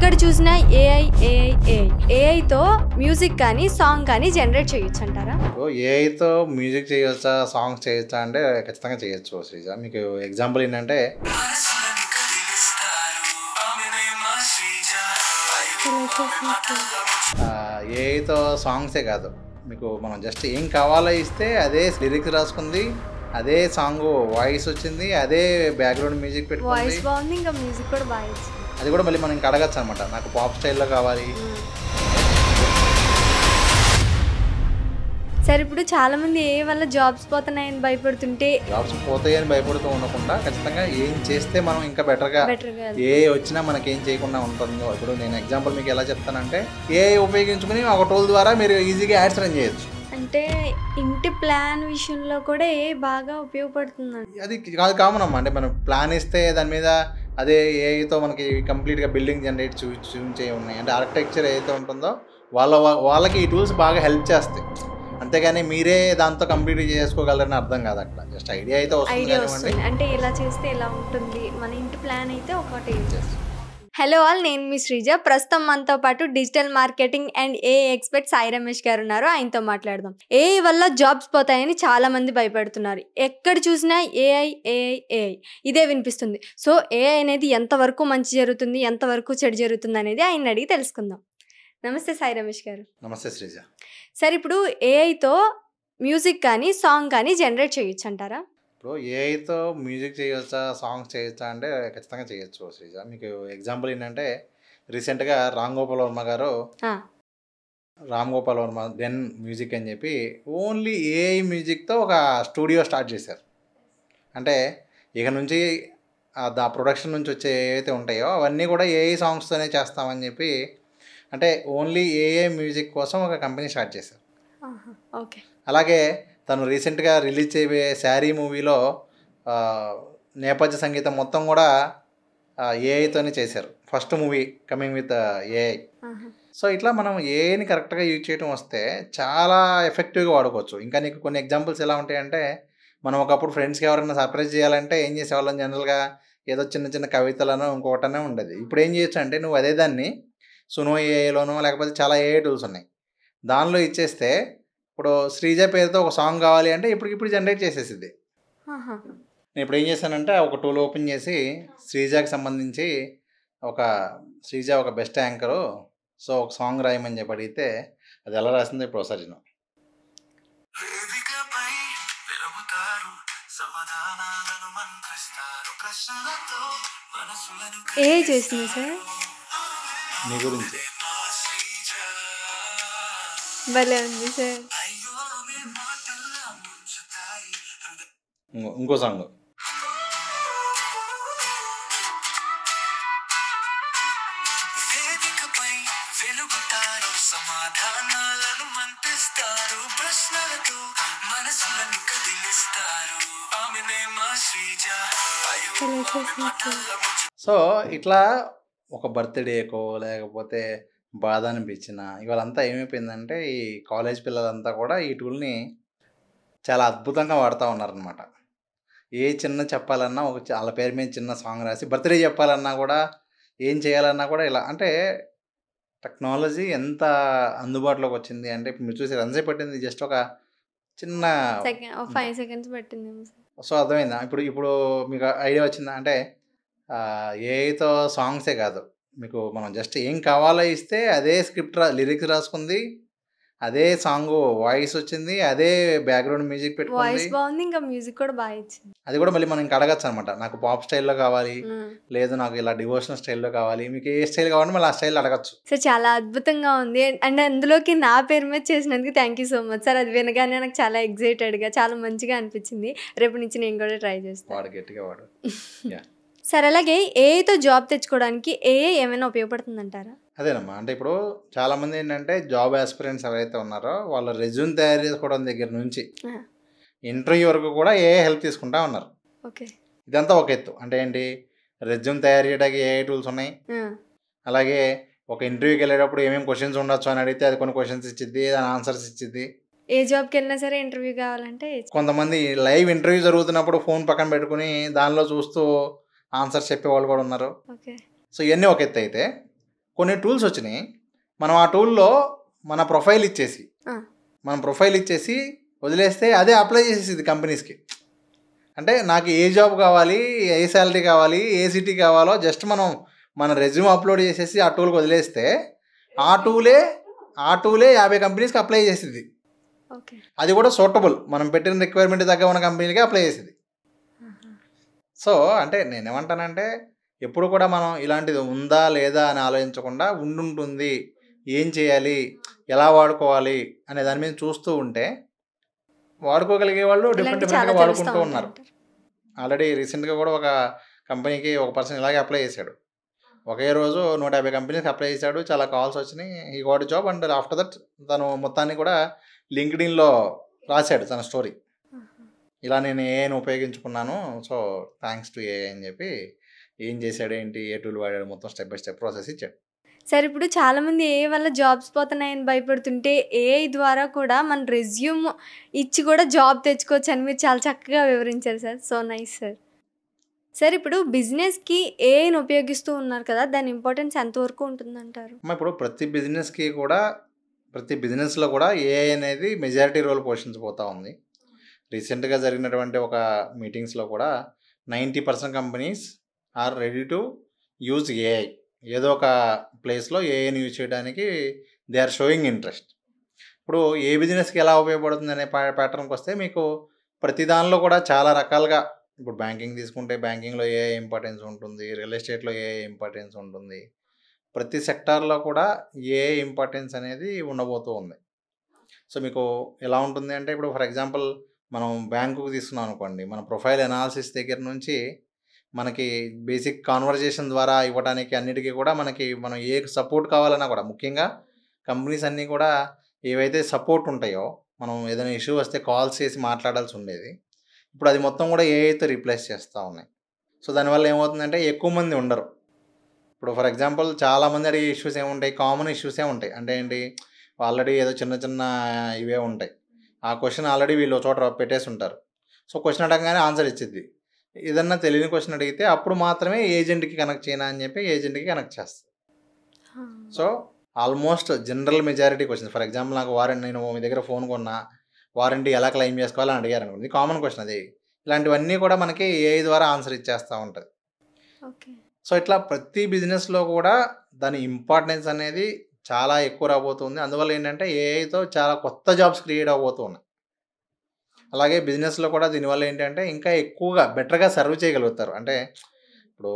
ఎక్కడ చూసినా AI AI AI ఏఐతో music కానీ సాంగ్ కానీ జనరేట్ చేయొచ్చు అంటారా? ఏఐతో మ్యూజిక్ చేయొచ్చా, సాంగ్స్ చేయొచ్చా అంటే ఖచ్చితంగా చేయొచ్చు శ్రీజ. మీకు ఎగ్జాంపుల్ ఏంటంటే ఏఐతో సాంగ్సే కాదు, మీకు మనం జస్ట్ ఏం కావాలో ఇస్తే అదే లిరిక్స్ రాసుకుంది, అదే సాంగ్ వాయిస్ వచ్చింది, అదే బ్యాక్గ్రౌండ్ మ్యూజిక్ పెట్టుకుంది, వాయిస్ బాగుంది, ఇంకా మ్యూజిక్ కూడా బాగా ఇచ్చింది. అది కూడా మళ్ళీ మనం ఇంకా అడగచ్చు అనమాట, నాకు పాప్ స్టైల్లో కావాలి. సరే, ఇప్పుడు చాలా మంది ఏ వల్ల జాబ్స్ పోతున్నాయని భయపడుతుంటే, జాబ్స్ పోతాయని భయపడుతూ ఉండకుండా ఖచ్చితంగా ఏం చేస్తే మనం ఇంకా బెటర్గా ఏ వచ్చినా మనకి ఏం చేయకుండా ఉంటుందో. ఇప్పుడు నేను ఎగ్జాంపుల్ మీకు ఎలా చెప్తానంటే, ఏ ఉపయోగించుకుని ఒక టూల్ ద్వారా మీరు ఈజీగా యాడ్స్ రన్ చేయొచ్చు. అంటే ఇంటి ప్లాన్ విషయంలో కూడా ఏ బాగా ఉపయోగపడుతుందండి. అది కాదు కామన్ అమ్మా. అంటే మనం ప్లాన్ ఇస్తే దాని మీద అదే ఏఐతో మనకి కంప్లీట్గా బిల్డింగ్ జనరేట్ చూపించే ఉన్నాయి. అంటే ఆర్కిటెక్చర్ ఏదైతే ఉంటుందో వాళ్ళకి ఈ టూల్స్ బాగా హెల్ప్ చేస్తాయి. అంతేగాని మీరే దాంతో కంప్లీట్ చేసుకోగలరని అర్థం కాదు. అక్కడ జస్ట్ ఐడియా అయితే వస్తుంది. అంటే ఇలా చేస్తే ఎలా ఉంటుంది, మన ఇంటి ప్లాన్ అయితే ఒకటి. హలో ఆల్, నేను మీ శ్రీజ. ప్రస్తుతం మనతో పాటు digital marketing and AI expert Sai Ramesh గారు ఉన్నారు. ఆయనతో మాట్లాడదాం. ఏఐ వల్ల జాబ్స్ పోతాయని చాలా మంది భయపడుతున్నారు. ఎక్కడ చూసినా ఏఐ ఏఐ ఏఐ ఇదే వినిపిస్తుంది. సో ఏఐ అనేది ఎంతవరకు మంచి జరుగుతుంది, ఎంతవరకు చెడు జరుగుతుంది అనేది ఆయన అడిగి తెలుసుకుందాం. నమస్తే సాయి రమేష్ గారు. నమస్తే శ్రీజ. సరే, ఇప్పుడు ఏఐతో మ్యూజిక్ కానీ సాంగ్ కానీ జనరేట్ చేయొచ్చు అంటారా? ఇప్పుడు ఏఐతో మ్యూజిక్ చేయొచ్చా, సాంగ్స్ చేయొచ్చా అంటే ఖచ్చితంగా చేయొచ్చు శ్రీజ. మీకు ఎగ్జాంపుల్ ఏంటంటే, రీసెంట్గా రామ్ గోపాల్ వర్మ దెన్ మ్యూజిక్ అని చెప్పి ఓన్లీ ఏఐ మ్యూజిక్తో ఒక స్టూడియో స్టార్ట్ చేశారు. అంటే ఇక నుంచి ఆ ప్రొడక్షన్ నుంచి వచ్చే ఏవైతే ఉంటాయో అవన్నీ కూడా ఏఐ సాంగ్స్తోనే చేస్తామని చెప్పి, అంటే ఓన్లీ ఏఐ మ్యూజిక్ కోసం ఒక కంపెనీ స్టార్ట్ చేశారు. ఓకే. అలాగే తను రీసెంట్గా రిలీజ్ చేయబోయే శారీ మూవీలో నేపథ్య సంగీతం మొత్తం కూడా ఏఐతోనే చేశారు. First movie coming with AI. So ఇట్లా మనం ఏఐని కరెక్ట్గా యూజ్ చేయడం వస్తే చాలా ఎఫెక్టివ్గా వాడుకోవచ్చు. ఇంకా నీకు కొన్ని ఎగ్జాంపుల్స్ ఎలా ఉంటాయంటే, మనం ఒకప్పుడు ఫ్రెండ్స్కి ఎవరైనా సర్ప్రైజ్ చేయాలంటే ఏం చేసేవాళ్ళం, జనరల్గా ఏదో చిన్న చిన్న కవితలను ఇంకోటనే ఉండేది. ఇప్పుడు ఏం చేయొచ్చు అంటే, నువ్వు అదే దాన్ని సునో ఏఐలోనో లేకపోతే చాలా ఏఐ టూల్స్ ఉన్నాయి, దానిలో ఇచ్చేస్తే ఇప్పుడు శ్రీజ పేరుతో ఒక సాంగ్ కావాలి అంటే ఇప్పుడు జనరేట్ చేసేసిద్ది. నేను ఇప్పుడు ఏం చేశానంటే, ఒక టూల్ ఓపెన్ చేసి శ్రీజాకి సంబంధించి శ్రీజ ఒక బెస్ట్ యాంకరు, సో ఒక సాంగ్ రాయమని చెప్పి అడిగితే అది ఎలా రాసిందో ఇప్పుడు ఒకసారి నేను. ఏ చేసింది సార్ నీ గురించి భలే ఉంది సార్. ఇంకో సాంగ్ సో ఇట్లా ఒక బర్త్డేకో లేకపోతే బాధ అనిపించిన ఇవాళంతా ఏమైపోయిందంటే, ఈ కాలేజ్ పిల్లలంతా కూడా ఈ టూల్ని చాలా అద్భుతంగా వాడుతూ ఉన్నారనమాట. ఏ చిన్న చెప్పాలన్నా వాళ్ళ పేరు మీద చిన్న సాంగ్ రాసి, బర్త్డే చెప్పాలన్నా కూడా, ఏం చేయాలన్నా కూడా ఇలా. అంటే టెక్నాలజీ ఎంత అందుబాటులోకి వచ్చింది అంటే, ఇప్పుడు మీరు చూసి ఎంతసేపు పట్టింది, జస్ట్ ఒక చిన్న 5 seconds పట్టింది. సో అర్థమైందా? ఇప్పుడు మీకు ఐడియా వచ్చిందా? అంటే ఏఐతో సాంగ్సే కాదు, మీకు మనం జస్ట్ ఏం కావాలో ఇస్తే అదే స్క్రిప్ట్ లిరిక్స్ రాసుకుంది, అదే సాంగ్ వాయిస్ వచ్చింది, అదే బ్యాక్గ్రౌండ్ మ్యూజిక్ పెట్టుకుంది, వాయిస్ బాగుంది, ఇంకా మ్యూజిక్ కూడా బాగా ఇచ్చింది. అది కూడా మళ్ళీ మనం ఇంకా అడగచ్చు అనమాట, నాకు పాప్ స్టైల్లో కావాలి, లేదు నాకు ఇలా డివోషనల్ స్టైల్లో కావాలి, మీకు ఏ స్టైల్ కావాలంటే మళ్ళీ ఆ స్టైల్ అడగచ్చు. సో చాలా అద్భుతంగా ఉంది. అండ్ అందులోకి నా పేరు మీద చేసినందుకు thank you so much sir. అది వినగానే నాకు చాలా ఎగ్జైటెడ్గా, చాలా మంచిగా అనిపించింది. రేపు నుంచి నేను కూడా ట్రై చేస్తాను. వాడు గట్టిగా వాడు. సార్, అలాగే ఏఐతో జాబ్ తెచ్చుకోవడానికి ఏఐ ఏమైనా ఉపయోగపడుతుంది అంటారా? అదేనమ్మా. అంటే ఇప్పుడు చాలామంది ఏంటంటే, జాబ్ ఆస్పిరెంట్స్ ఎవరైతే ఉన్నారో వాళ్ళ రెజ్యూమ్ తయారు చేసుకోవడం దగ్గర నుంచి ఇంటర్వ్యూ వరకు కూడా ఏఐ హెల్ప్ తీసుకుంటా ఉన్నారు. ఓకే. ఇదంతా ఒక ఎత్తు. అంటే ఏంటి, రెజ్యూమ్ తయారు చేయడానికి ఏఐ టూల్స్ ఉన్నాయి. అలాగే ఒక ఇంటర్వ్యూకి వెళ్ళేటప్పుడు ఏమేమి క్వశ్చన్స్ ఉండొచ్చు అని అడిగితే అది కొన్ని క్వశ్చన్స్ ఇచ్చిద్ది, దాని ఆన్సర్స్ ఇచ్చిద్ది. ఏ జాబ్కి వెళ్ళినా సరే ఇంటర్వ్యూ కావాలంటే కొంతమంది లైవ్ ఇంటర్వ్యూ జరుగుతున్నప్పుడు ఫోన్ పక్కన పెట్టుకుని దానిలో చూస్తూ ఆన్సర్స్ చెప్పేవాళ్ళు కూడా ఉన్నారు. ఓకే. సో ఇవన్నీ ఒక ఎత్తు అయితే, కొన్ని టూల్స్ వచ్చినాయి. మనం ఆ టూల్లో మన ప్రొఫైల్ ఇచ్చేసి వదిలేస్తే అదే అప్లై చేసేది కంపెనీస్కి. అంటే నాకు ఏ జాబ్ కావాలి, ఏ శాలరీ కావాలి, ఏ సిటీ కావాలో జస్ట్ మనం మన రెజ్యూమ్ అప్లోడ్ చేసేసి ఆ టూల్కి వదిలేస్తే ఆ టూలే 50 కంపెనీస్కి అప్లై చేసేది. అది కూడా సూటబుల్, మనం పెట్టిన రిక్వైర్మెంట్ తగ్గ ఉన్న కంపెనీలకి అప్లై చేసేది. సో అంటే నేనేమంటానంటే ఎప్పుడు కూడా మనం ఇలాంటిది ఉందా లేదా అని ఆలోచించకుండా ఉండుంటుంది, ఏం చేయాలి, ఎలా వాడుకోవాలి అనే దాని మీద చూస్తూ ఉంటే వాడుకోగలిగే వాళ్ళు డిఫరెంట్గా వాడుకుంటూ ఉన్నారు. ఆల్రెడీ రీసెంట్గా కూడా ఒక కంపెనీకి ఒక పర్సన్ ఇలాగే అప్లై చేశాడు. ఒకే రోజు 150 కంపెనీస్కి అప్లై చేశాడు. చాలా కాల్స్ వచ్చినాయి. ఈ got job. And after that తను మొత్తాన్ని కూడా లింక్డ్ఇన్లో రాశాడు తన స్టోరీ. ఇలా నేను ఏఐని ఉపయోగించుకున్నాను, సో థ్యాంక్స్ టు ఏఐ అని చెప్పి ఏం చేశాడు, ఏంటి, ఏ టూల్ వాడాడు, మొత్తం స్టెప్ బై స్టెప్ ప్రాసెస్ ఇచ్చాడు. సార్ ఇప్పుడు చాలామంది ఏఐ వల్ల జాబ్స్ పోతున్నాయని భయపడుతుంటే ఏఐ ద్వారా కూడా మన రెజ్యూమ్ ఇచ్చి కూడా జాబ్ తెచ్చుకోవచ్చు అని మీరు చాలా చక్కగా వివరించారు sir. So nice sir. Sir ఇప్పుడు బిజినెస్కి ఏఐని ఉపయోగిస్తూ ఉన్నారు కదా, దాని ఇంపార్టెన్స్ ఎంతవరకు ఉంటుందంటారు? ఇప్పుడు ప్రతి బిజినెస్లో కూడా ఏఐ అనేది మెజారిటీ రోల్ పోషించబోతూ ఉంది. రీసెంట్గా జరిగినటువంటి ఒక మీటింగ్స్లో కూడా 90% companies are ready to use AI. ఏదో ఒక ప్లేస్లో ఏఐని యూజ్ చేయడానికి దే ఆర్ షోయింగ్ ఇంట్రెస్ట్. ఇప్పుడు ఏ బిజినెస్కి ఎలా ఉపయోగపడుతుంది అనే ప్యాటర్న్కి వస్తే మీకు ప్రతి దానిలో కూడా చాలా రకాలుగా, ఇప్పుడు బ్యాంకింగ్ తీసుకుంటే బ్యాంకింగ్లో ఏఐ ఇంపార్టెన్స్ ఉంటుంది, రియల్ ఎస్టేట్లో ఏఐ ఇంపార్టెన్స్ ఉంటుంది. ప్రతి సెక్టార్లో కూడా ఏఐ ఇంపార్టెన్స్ అనేది ఉండబోతూ ఉంది. సో మీకు ఎలా ఉంటుంది అంటే ఇప్పుడు ఫర్ ఎగ్జాంపుల్ మనం బ్యాంకుకు తీసుకున్నాం అనుకోండి, మన ప్రొఫైల్ అనాలిసిస్ దగ్గర నుంచి మనకి బేసిక్ కాన్వర్జేషన్ ద్వారా ఇవ్వడానికి అన్నిటికీ కూడా మనం ఏ సపోర్ట్ కావాలన్నా కూడా, ముఖ్యంగా కంపెనీస్ అన్నీ కూడా ఏవైతే సపోర్ట్ ఉంటాయో, మనం ఏదైనా ఇష్యూ వస్తే కాల్స్ చేసి మాట్లాడాల్సి ఉండేది, ఇప్పుడు అది మొత్తం కూడా ఏఐతో రీప్లేస్ చేస్తూ ఉన్నాయి. సో దానివల్ల ఏమవుతుందంటే ఎక్కువ మంది ఉండరు. ఇప్పుడు ఫర్ ఎగ్జాంపుల్ చాలామంది అడిగే ఇష్యూస్ ఏముంటాయి, కామన్ ఇష్యూసే ఉంటాయి. అంటే ఏంటి, ఆల్రెడీ ఏదో చిన్న చిన్న ఇవే ఉంటాయి. ఆ క్వశ్చన్ ఆల్రెడీ వీళ్ళు చోట పెట్టేసి ఉంటారు. సో క్వశ్చన్ అడగగానే ఆన్సర్ ఇచ్చిద్ది. ఏదన్నా తెలియని క్వశ్చన్ అడిగితే అప్పుడు మాత్రమే ఏజెంట్కి కనెక్ట్ చేయనా అని చెప్పి ఏజెంట్కి కనెక్ట్ చేస్తుంది. So almost general majority questions, for example నాకు నేను మీ దగ్గర ఫోన్ కొన్నా, వారంటీ ఎలా క్లెయిమ్ చేసుకోవాలని అడిగారు అనుకోండి, కామన్ క్వశ్చన్ అది. ఇలాంటివన్నీ కూడా మనకి ఏఐ ద్వారా ఆన్సర్ ఇచ్చేస్తూ ఉంటుంది. సో ఇట్లా ప్రతి బిజినెస్లో కూడా దాని ఇంపార్టెన్స్ అనేది చాలా ఎక్కువ రాబోతుంది. అందువల్ల ఏంటంటే ఏఐతో చాలా కొత్త జాబ్స్ క్రియేట్ అవబోతున్నాయి. అలాగే బిజినెస్లో కూడా దీనివల్ల ఏంటంటే ఇంకా ఎక్కువగా బెటర్గా సర్వ్ చేయగలుగుతారు. అంటే ఇప్పుడు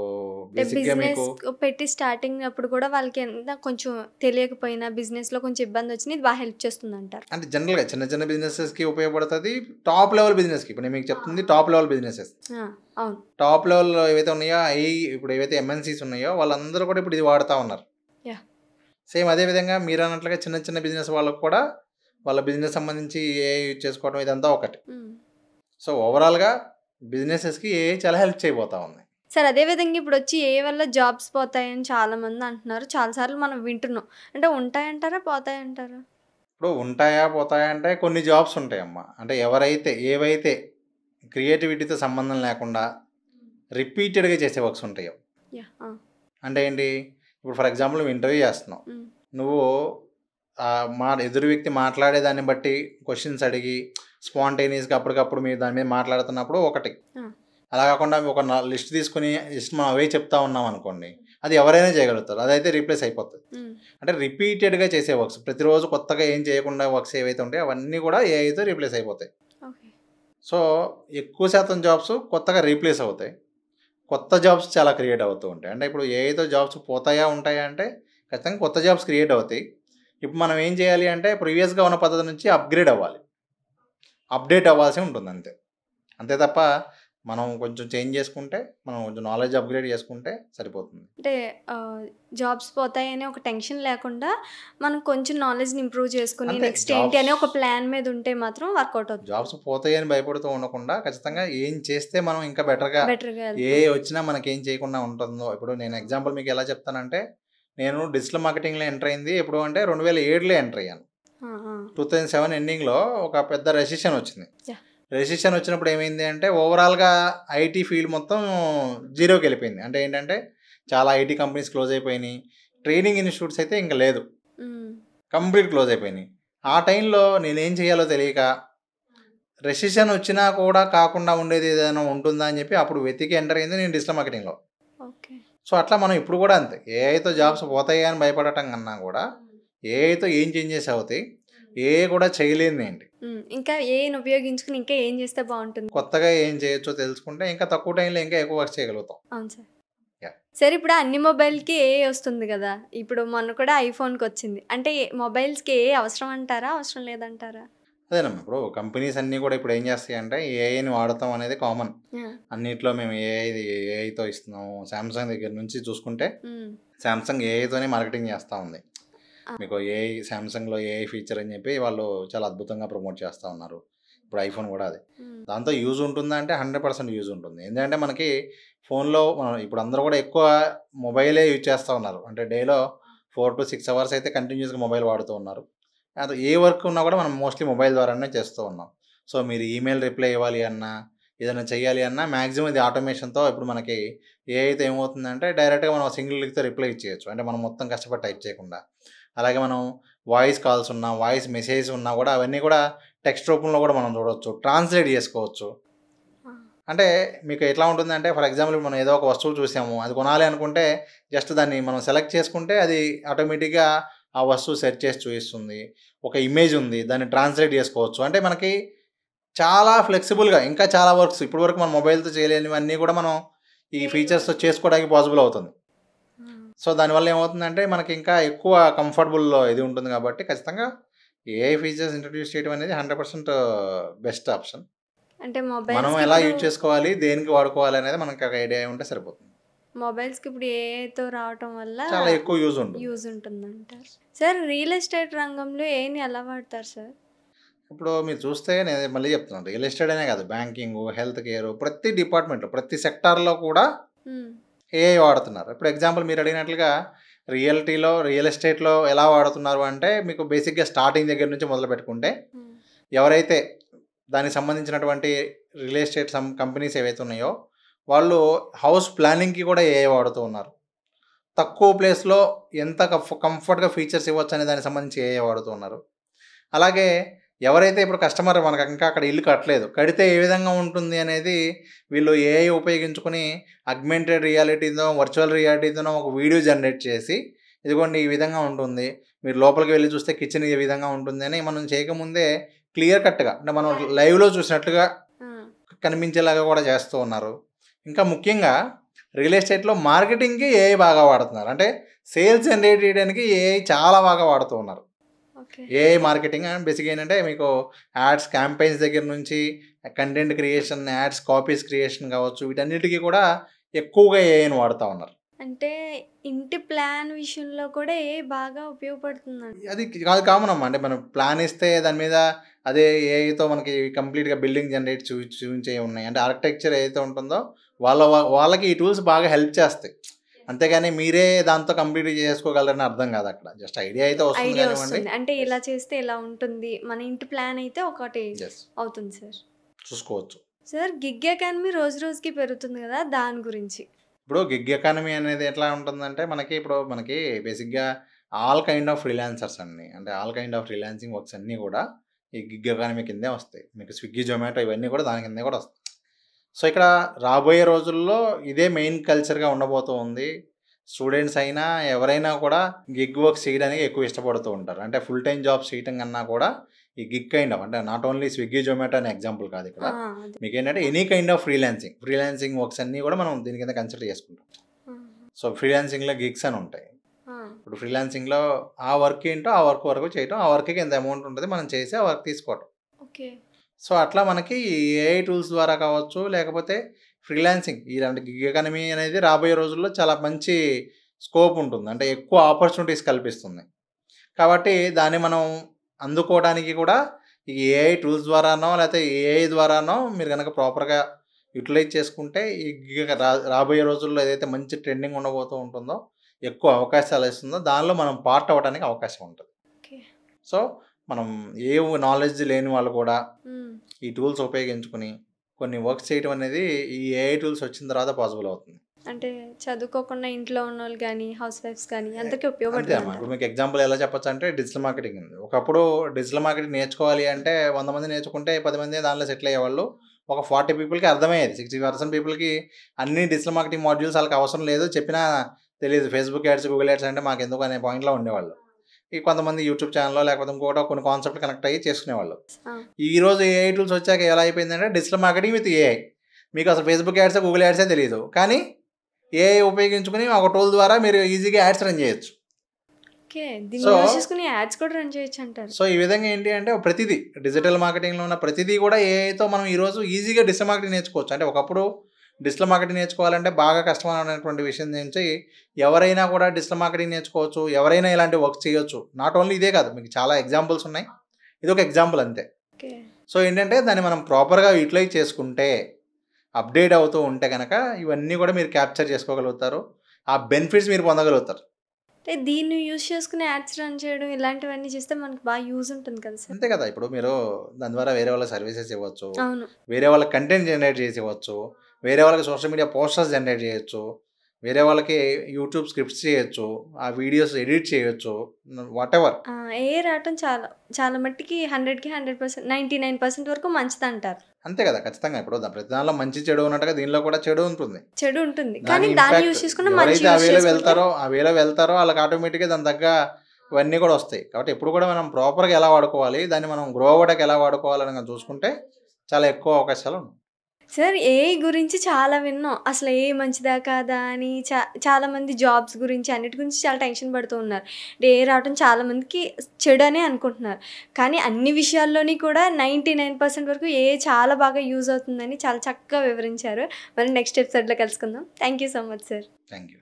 బేసిక్గా మీకు పెట్టి స్టార్టింగ్ అప్పుడు కూడా వాళ్ళకి ఎంత కొంచెం తెలియకపోయినా బిజినెస్లో కొంచెం ఇబ్బంది వచ్చింది, ఇది బాగా హెల్ప్ చేస్తుంది అంటారు. అంటే జనరల్గా చిన్న చిన్న బిజినెసెస్కి ఉపయోగపడుతుంది, టాప్ లెవెల్ బిజినెస్కి. ఇప్పుడు నేను మీకు చెప్తుంది టాప్ లెవెల్ బిజినెసెస్. అవును, టాప్ లెవెల్లో ఏవైతే ఉన్నాయో ఇప్పుడు ఏవైతే ఎంఎన్సీస్ ఉన్నాయో వాళ్ళందరూ కూడా ఇప్పుడు ఇది వాడుతూ ఉన్నారు. సేమ్ అదేవిధంగా మీరు అన్నట్లుగా చిన్న చిన్న బిజినెస్ వాళ్ళకు కూడా వాళ్ళ బిజినెస్ సంబంధించి ఏఐ యూజ్ చేసుకోవడం ఇదంతా ఒకటి. సో ఓవరాల్గా బిజినెసెస్కి ఏఐ చాలా హెల్ప్ చేయబోతా ఉంది. సార్ అదేవిధంగా ఇప్పుడు వచ్చి ఏ వల్ల జాబ్స్ పోతాయని చాలామంది అంటున్నారు, చాలాసార్లు మనం వింటున్నాం. అంటే ఉంటాయంటారా పోతాయంటారా? ఇప్పుడు ఉంటాయా పోతాయా అంటే కొన్ని జాబ్స్ ఉంటాయమ్మా. అంటే ఏవైతే క్రియేటివిటీతో సంబంధం లేకుండా రిపీటెడ్గా చేసే వర్క్స్ ఉంటాయో, అంటే ఏంటి, ఇప్పుడు ఫర్ ఎగ్జాంపుల్ నువ్వు ఇంటర్వ్యూ చేస్తున్నావు, నువ్వు ఎదురు వ్యక్తి మాట్లాడేదాన్ని బట్టి క్వశ్చన్స్ అడిగి స్పాంటేనియస్గా అప్పటికప్పుడు మీరు దాని మీద మాట్లాడుతున్నప్పుడు ఒకటి, అలా కాకుండా ఒక లిస్ట్ తీసుకుని మనం అవే చెప్తా ఉన్నాం అనుకోండి, అది ఎవరైనా చేయగలుగుతారు, అదైతే రీప్లేస్ అయిపోతుంది. అంటే రిపీటెడ్గా చేసే వర్క్స్, ప్రతిరోజు కొత్తగా ఏం చేయకుండా వర్క్స్ ఏవైతే ఉంటాయో అవన్నీ కూడా ఏఐతో రీప్లేస్ అయిపోతాయి. సో ఎక్కువ శాతం జాబ్స్ కొత్తగా రీప్లేస్ అవుతాయి, కొత్త జాబ్స్ చాలా క్రియేట్ అవుతూ ఉంటాయి. అంటే ఇప్పుడు ఏఐతో జాబ్స్ పోతాయా ఉంటాయా అంటే ఖచ్చితంగా కొత్త జాబ్స్ క్రియేట్ అవుతాయి. ఇప్పుడు మనం ఏం చేయాలి అంటే ప్రీవియస్గా ఉన్న పద్ధతి నుంచి అప్డేట్ అవ్వాల్సి ఉంటుంది, అంతే తప్ప మనం కొంచెం చేంజ్ చేసుకుంటే, మనం కొంచెం నాలెడ్జ్ అప్గ్రేడ్ చేసుకుంటే సరిపోతుంది. అంటే జాబ్స్ పోతాయని ఒక టెన్షన్ లేకుండా మనం కొంచెం నాలెడ్జ్ని ఇంప్రూవ్ చేసుకుని నెక్స్ట్ ఏంటి అని ఒక ప్లాన్ మీద ఉంటే మాత్రం వర్కౌట్ అవుతుంది. జాబ్స్ పోతాయని భయపడుతూ ఉండకుండా ఖచ్చితంగా ఏం చేస్తే మనం ఇంకా బెటర్గా ఏ వచ్చినా మనకేం చేయకుండా ఉంటుందో. ఇప్పుడు నేను ఎగ్జాంపుల్ మీకు ఎలా చెప్తానంటే, నేను డిజిటల్ మార్కెటింగ్లో ఎంటర్ అయింది ఎప్పుడు అంటే 2007లో ఎంటర్ అయ్యాను. 2007 ఎండింగ్లో ఒక పెద్ద రెసిషన్ వచ్చింది. రెసిషన్ వచ్చినప్పుడు ఏమైంది అంటే ఓవరాల్గా ఐటీ ఫీల్డ్ మొత్తం జీరోకి వెళ్ళిపోయింది. అంటే ఏంటంటే చాలా ఐటీ కంపెనీస్ క్లోజ్ అయిపోయినాయి. ట్రైనింగ్ ఇన్స్టిట్యూట్స్ అయితే ఇంకా లేదు, హ్మ్. కంప్లీట్ క్లోజ్ అయిపోయినాయి. ఆ టైంలో నేనేం చేయాలో తెలియక రెసిషన్ వచ్చినా కూడా కాకుండా ఉండేది ఏదైనా ఉంటుందా అని చెప్పి అప్పుడు వెతికి ఎంటర్ అయింది నేను డిజిటల్ మార్కెటింగ్‌లో. ఓకే. సో, అట్లా మనం ఇప్పుడు కూడా అంతే. ఏఐతో జాబ్స్ పోతాయా అని భయపడటం కన్నా కూడా ఏఐతో ఏం చేంజెస్ అవుతాయి, ఏఐ కూడా చేయలేనిదేంటి, ఇంకా ఏఐని ఉపయోగించుకొని ఇంకా ఏం చేస్తే బావుంటుంది? కొత్తగా ఏం చేయొచ్చో తెలుసుకుంటే ఇంకా తక్కువ టైంలో ఇంకా ఎక్కువ వర్క్ చేయగలుగుతాం. అవును సార్. యాహ్! సార్ ఇప్పుడు అన్ని మొబైల్‌కి ఏఐ వస్తుంది గదా! ఇప్పుడు మొన్న కూడా ఐఫోన్‌కొచ్చింది. అంటే మొబైల్స్‌కి ఏఐ అవసరం అంటారా? అవసరం లేదంటారా? అదేనమ్మా. ఇప్పుడు కంపెనీస్ అన్నీ కూడా ఇప్పుడు ఏం చేస్తాయంటే ఏఐని వాడటం అనేది కామన్. ఆ! అన్నిట్లో మేము ఏఐతో ఇస్తున్నాము. సామ్‌సంగ్ దగ్గర నుంచి చూసుకుంటే హ్మ్. సామ్‌సంగ్ ఏఐతోనే మార్కెటింగ్ చేస్తా ఉంది. ఆ! మీకు ఏఐ సామ్‌సంగ్‌లో ఏఐ ఫీచర్ అని చెప్పి వాళ్ళు చాలా అద్భుతంగా ప్రమోట్ చేస్తా ఉన్నారు. ఇప్పుడు ఐఫోన్ కూడా అదే. హ్మ్. దాంతో యూజ్ ఉంటుందా అంటే 100% యూజ్ ఉంటుంది. ఎందుకంటే మనకి ఫోన్‌లో ఇప్పుడు అందరూ కూడా ఎక్కువ మొబైలే యూజ్ చేస్తా ఉన్నారు. అంటే డేలో 4-6 అవర్స్ అయితే కంటిన్యూస్‌గా మొబైల్ వాడుతూ ఉన్నారు. అది ఏ వర్క్ ఉన్నా కూడా మనం మోస్ట్‌లీ మొబైల్ ద్వారానే చేస్తూ ఉన్నాం. సో, మీరు ఈమెయిల్ రిప్లై ఇవ్వాలి అన్నా, ఏదైనా చేయాలి అన్నా మాక్సిమం ఇది ఆటోమేషన్‌తో ఇప్పుడు మనకి ఏఐతో ఏమవుతుందంటే డైరెక్ట్‌గా మనం సింగిల్ క్లిక్‌తో రిప్లై ఇచ్చేయొచ్చు. అంటే మనం మొత్తం కష్టపడి టైప్ చేయకుండా. అలాగే మనం వాయిస్ కాల్స్ ఉన్నా, వాయిస్ మెసేజ్ ఉన్నా కూడా అవన్నీ కూడా టెక్స్ట్ రూపంలో కూడా మనం చూడొచ్చు. ట్రాన్స్‌లేట్ చేసుకోవచ్చు. ఆ! అంటే మీకు ఎట్లా ఉంటుందంటే ఫర్ ఎగ్జాంపుల్ మనం ఏదో ఒక వస్తువు చూసాము. అది కొనాలి అనుకుంటే జస్ట్ దాన్ని మనం సెలెక్ట్ చేసుకుంటే అది ఆటోమేటిక్‌గా ఆ వస్తువు సెర్చ్ చేసి చూయిస్తుంది. ఒక ఇమేజ్ ఉంది. దాన్ని ట్రాన్స్‌లేట్ చేసుకోవచ్చు. అంటే మనకి చాలా ఫ్లెక్సిబుల్‌గా ఇంకా చాలా వర్క్స్ ఇప్పటి వరకు మన మొబైల్‌తో చేయలేనివన్నీ కూడా మనం ఈ ఫీచర్స్‌తో చేసుకోవడానికి పాసిబుల్ అవుతుంది. ఆ! సో, దానివల్ల ఏమవుతుందంటే మనకి ఇంకా ఎక్కువ కంఫర్టబుల్ ఇది ఉంటుంది కాబట్టి ఖచ్చితంగా ఏఐ ఫీచర్స్ ఇంట్రొడ్యూస్ చేయడం అనేది 100% బెస్ట్ ఆప్షన్. అంటే మనం మొబైల్స్‌కి ఎలా ఇప్పుడు యూజ్ చేసుకోవాలి, దేనికి వాడుకోవాలి అనేది మనకి ఒక ఐడియా ఉంటే సరిపోతుంది. మొబైల్స్‌కి ఇప్పుడు ఏఐతో రావటం వల్ల చాలా ఎక్కువ యూజ్ ఉంటుంది. యూజ్ ఉంటుందంటారు. సార్ రియల్ ఎస్టేట్ రంగంలో ఏఐని ఎలా వాడతారు సార్? ఇప్పుడు మీరు చూస్తే నేను మళ్ళీ చెప్తున్నాను. రియల్ ఎస్టేట్ అనే కాదు బ్యాంకింగు, హెల్త్ కేరు ప్రతి డిపార్ట్మెంట్‌లో, ప్రతి సెక్టార్‌లో కూడా హ్మ్. ఏఐ వాడుతున్నారు. ఇప్పుడు ఎగ్జాంపుల్ మీరు అడిగినట్లుగా రియల్ ఎస్టేట్‌లో ఎలా వాడుతున్నారు అంటే మీకు బేసిక్‌గా స్టార్టింగ్ దగ్గర నుంచి మొదలుపెట్టుకుంటే హ్మ్. ఎవరైతే దానికి సంబంధించినటువంటి రియల్ ఎస్టేట్ కంపెనీస్ ఏవైతే ఉన్నాయో వాళ్ళు హౌస్ ప్లానింగ్‌కి కూడా ఏఐ వాడుతూ ఉన్నారు. తక్కువ ప్లేస్‌లో ఎంత కంఫర్ట్‌గా ఫీచర్స్ ఇవ్వచ్చు అనే దానికి సంబంధించి ఏఐ వాడుతూ ఉన్నారు. అలాగే ఎవరైతే ఇప్పుడు కస్టమర్ మనకు ఇంకా అక్కడ ఇల్లు కట్టలేదు. కడితే ఏ విధంగా ఉంటుంది అనేది వీళ్ళు ఏఐ ఉపయోగించుకొని ఆగ్మెంటెడ్ రియాలిటీతో, వర్చువల్ రియాలిటీతోనో ఒక వీడియో జనరేట్ చేసి, ఇదిగోండి ఈ విధంగా ఉంటుంది. మీరు లోపలికి వెళ్లి చూస్తే కిచెన్ ఈ విధంగా ఉంటుంది అని మనం చేయకముందే క్లియర్ కట్‌గా అంటే మనం లైవ్‌లో చూసినట్లుగా ఆ! కనిపించేలాగా కూడా చేస్తూ ఉన్నారు. ఇంకా ముఖ్యంగా రియల్ ఎస్టేట్‌లో మార్కెటింగ్‌కి ఏఐ బాగా వాడుతున్నారు. అంటే సేల్స్ జనరేట్ చేయడానికి ఏఐ చాలా బాగా వాడుతూ ఉన్నారు. ఓకే. ఏఐ మార్కెటింగ్ అండ్ బేసిక్‌గా ఏంటంటే మీకు యాడ్స్ క్యాంపెయిన్స్ దగ్గర నుంచి content creation, ads copies creation కావచ్చు, వీటన్నిటికి కూడా ఎక్కువగా ఏఐని వాడుతా ఉన్నారు. అంటే ఇంటి ప్లాన్ విషయంలో కూడా ఏఐ బాగా ఉపయోగపడుతుందండి. అది కామన్ అమ్మా. అంటే మనం ప్లాన్ ఇస్తే దాని మీద అదే ఏఐతో మనకి కంప్లీట్‌గా బిల్డింగ్ జనరేట్ చూపించేవి ఉన్నాయి. అంటే ఆర్కిటెక్చర్ ఏదైతే ఉంటుందో వాళ్ళకి ఈ టూల్స్ బాగా హెల్ప్ చేస్తాయి. అంతేగాని మీరే దాంతో కంప్లీట్‌గా చేసుకోగలరని అర్థం కాదు అక్కడ. జస్ట్ ఐడియా అయితే వస్తుంది ఐడియా కానివ్వండి. వస్తుంది. అంటే యెస్. ఇలా చేస్తే ఇలా ఉంటుంది. మన ఇంటి ప్లాన్ అయితే ఒకటి యెస్. అవుతుంది సార్. చూసుకోవచ్చు. సార్ గిగ్ ఎకానమీ రోజు రోజుకి పెరుగుతుంది గదా! దాని గురించి. ఇప్పుడు గిగ్ ఎకానమీ అనేది ఎట్లా ఉంటుందంటే మనకి బేసిక్‌గా ఆల్ కైండ్ ఆఫ్ ఫ్రీలాన్సర్స్ అండి. అంటే all kind of freelancing works అన్నీ కూడా ఈ గిగ్ ఎకానమీ కిందే వస్తాయి. మీకు స్విగ్గీ, జొమాటో ఇవన్నీ కూడా దాని కిందే కూడా వస్తాయి. సో, ఇక్కడ రాబోయే రోజుల్లో ఇదే మెయిన్ కల్చర్‌గా ఉండబోతూ ఉంది. స్టూడెంట్స్ అయినా ఎవరైనా కూడా గిగ్ వర్క్స్ చేయడానికి ఎక్కువ ఇష్టపడుతూ ఉంటారు. అంటే ఫుల్ టైమ్ జాబ్స్ చేయటం కన్నా కూడా ఈ గిగ్ కైండ్ ఆఫ్ అంటే నాట్ ఓన్లీ స్విగ్గీ, జొమాటో అనే ఎగ్జాంపుల్ కాదు ఇక్కడ. ఆ! అదే. మీకేంటంటే any kind of freelancing works అన్నీ కూడా మనం దీని కింద కన్సిడర్ చేసుకుంటాం. ఆహా! సో, ఫ్రీలాన్సింగ్‌లో గిగ్స్ అని ఉంటాయి. ఆ! ఇప్పుడు ఫ్రీలాన్సింగ్‌లో ఆ వర్క్ ఏంటో ఆ వర్క్ వరకు చేయటం. ఆ వర్క్‌కి ఇంత అమౌంట్ ఉంటది. మనం చేసి ఆ వర్క్ తీసుకోవటం. ఓకే. సో, అట్లా మనకి ఏఐ టూల్స్ ద్వారా కావచ్చు, లేకపోతే ఫ్రీలాన్సింగ్ ఇలాంటి గిగ్ ఎకానమీ అనేది రాబోయే రోజుల్లో చాలా మంచి స్కోప్ ఉంటుంది. అంటే ఎక్కువ ఆపర్చునిటీస్ కల్పిస్తుంది. కాబట్టి దాన్ని మనం అందుకోవడానికి కూడా ఈ ఏఐ టూల్స్ ద్వారానో, లేకపోతే ఏఐ ద్వారానో మీరు గనక ప్రాపర్‌గా యుటిలైజ్ చేసుకుంటే ఈ రాబోయే రోజుల్లో ఏదైతే మంచి ట్రెండింగ్ ఉండబోతూ ఉంటుందో, ఎక్కువ అవకాశాలు ఇస్తుందో దానిలో మనం పార్ట్ అవ్వడానికి అవకాశం ఉంటది. ఓకే. సో, మనం ఏ నాలెడ్జ్ లేని వాళ్ళు కూడా హ్మ్. ఈ టూల్స్ ఉపయోగించుకొని కొన్ని వర్క్స్ చేయడం అనేది ఈ ఏఐ టూల్స్ వచ్చిన తర్వాత పాసిబుల్ అవుతుంది. అంటే చదువుకోకుండా ఇంట్లో ఉన్నోళ్ళు గానీ, హౌస్ వైఫ్స్ గానీ అందరికీ అంతే అమ్మా. ఉపయోగపడుతుందంటారా? ఇప్పుడు మీకు ఎగ్జాంపుల్ ఎలా చెప్పొచ్చు అంటే డిజిటల్ మార్కెటింగ్ ఉంది. ఒకప్పుడు డిజిటల్ మార్కెటింగ్ నేర్చుకోవాలి అంటే 100 మంది నేర్చుకుంటే 10 మంది దానిలో సెటిల్ అయ్యేవాళ్ళు. ఒక 40 పీపుల్‌కి అర్థమయ్యేది. 60% పీపుల్‌కి అన్ని డిజిటల్ మార్కెటింగ్ మాడ్యూల్స్ ఆళ్ళకి అవసరం లేదు. చెప్పినా తెలీదు. ఫేస్‌బుక్ యాడ్స్, గూగుల్ యాడ్స్ అంటే మాకెందుకు అనే పాయింట్‌లో ఉండేవాళ్ళు. ఈ కొంతమంది యూట్యూబ్ ఛానల్లో లేకపోతే ఇంకోటో కొన్ని కాన్సెప్ట్ కనెక్ట్ అయ్యి చేసుకునేవాళ్ళు. ఆ! ఈరోజు ఏఐ టూల్స్ వచ్చాక ఎలా అయిపోయిందంటే డిజిటల్ మార్కెటింగ్ విత్ ఏఐ. మీకు అసలు ఫేస్‌బుక్ యాడ్స్, గూగుల్ యాడ్సే తెలీదు. కానీ ఏఐ ఉపయోగించుకొని ఒక టూల్ ద్వారా మీరు ఈజీగా యాడ్స్ రన్ చేయొచ్చు. ఓకే. దీన్ని సో యూజ్ చేసుకొని యాడ్స్ కూడా రన్ చేయొచ్చంటారు. సో, ఈ విధంగా ఏంటి అంటే ప్రతిదీ డిజిటల్ మార్కెటింగ్‌లో ఉన్న ప్రతిదీ కూడా ఏఐతో మనం ఈరోజు ఈజీగా డిజిటల్ మార్కెటింగ్ నేర్చుకోవచ్చు. అంటే ఒకప్పుడు డిజిటల్ మార్కెటింగ్ నేర్చుకోవాలంటే బాగా కష్టమైనటువంటి విషయం నుంచి ఎవరైనా కూడా డిజిటల్ మార్కెటింగ్ నేర్చుకోవచ్చు. ఎవరైనా ఇలాంటి వర్క్ చేయొచ్చు. నాట్ ఓన్లీ ఇదే కాదు. మీకు చాలా ఎగ్జాంపుల్స్ ఉన్నాయి. ఇదొక ఎగ్జాంపుల్ అంతే. ఓకే. సో, ఏంటంటే దాన్ని మనం ప్రాపర్‌గా యుటిలైజ్ చేసుకుంటే, అప్‌డేట్ అవుతూ ఉంటే గనక ఇవన్నీ కూడా మీరు క్యాప్చర్ చేసుకోగలుగుతారు. ఆ బెనిఫిట్స్ మీరు పొందగలుగుతారు. అంటే దీన్ని యూజ్ చేసుకొని యాడ్స్ రన్ చేయడం ఇలాంటివన్నీ చేస్తే మనకు బాగా యూజ్ ఉంటుంది కదా సార్? అంతే కదా! ఇప్పుడు మీరు దాని ద్వారా వేరే వాళ్ళకి సర్వీసెస్ ఇవ్వచ్చు. అవును. వేరే వాళ్ళకి కంటెంట్ జనరేట్ చేసి ఇవ్వచ్చు. వేరే వాళ్ళకి సోషల్ మీడియా పోస్టర్స్ జనరేట్ చేయొచ్చు. వేరే వాళ్ళకి యూట్యూబ్ స్క్రిప్ట్స్ చేయొచ్చు. ఆ వీడియోస్ ఎడిట్ చేయొచ్చు. వాటెవర్. ఏఐ రావటం చాలా చాలా మట్టికి 100కి 100% 99% వరకు మంచిదంటారు. అంతే కదా! ఖచ్చితంగా. ఇప్పుడు ప్రతి దానిలో మంచి, చెడు ఉన్నట్టుగా దీనిలో కూడా చెడు ఉంటుంది. చెడు ఉంటుంది. దాని కానీ దాన్ని ఇంపాక్ట్ యూజ్ చేసుకుని మంచి ఎవరైతే ఆ యూజ్ వేలో చేసుకుంటే వెళ్తారో, ఆ వేలో వెళ్తారో ఆళ్ళకి ఆటోమేటిక్‌గా దాని తగ్గ ఇవన్నీ కూడా వస్తాయి. కాబట్టి ఎప్పుడు కూడా మనం ప్రాపర్‌గా ఎలా వాడుకోవాలి, దాన్ని మనం గ్రో అవ్వడానికి ఎలా వాడుకోవాలని గనుక చూసుకుంటే చాలా ఎక్కువ అవకాశాలు ఉన్నాయి. సార్ ఏఐ గురించి చాలా విన్నాం. అసలు ఏఐ మంచిదా కాదా అని చాలామంది జాబ్స్ గురించి అన్నిటి గురించి చాలా టెన్షన్ పడుతూ ఉన్నారు. ఏఐ రావటం చాలామందికి చెడనే అనుకుంటున్నారు. కానీ అన్ని విషయాల్లోని కూడా 99% వరకు ఏఐ చాలా బాగా యూజ్ అవుతుందని చాలా చక్కగా వివరించారు. మళ్ళీ నెక్స్ట్ ఎపిసోడ్‌లో కలుసుకుందాం. Thank you so much sir. Thank you.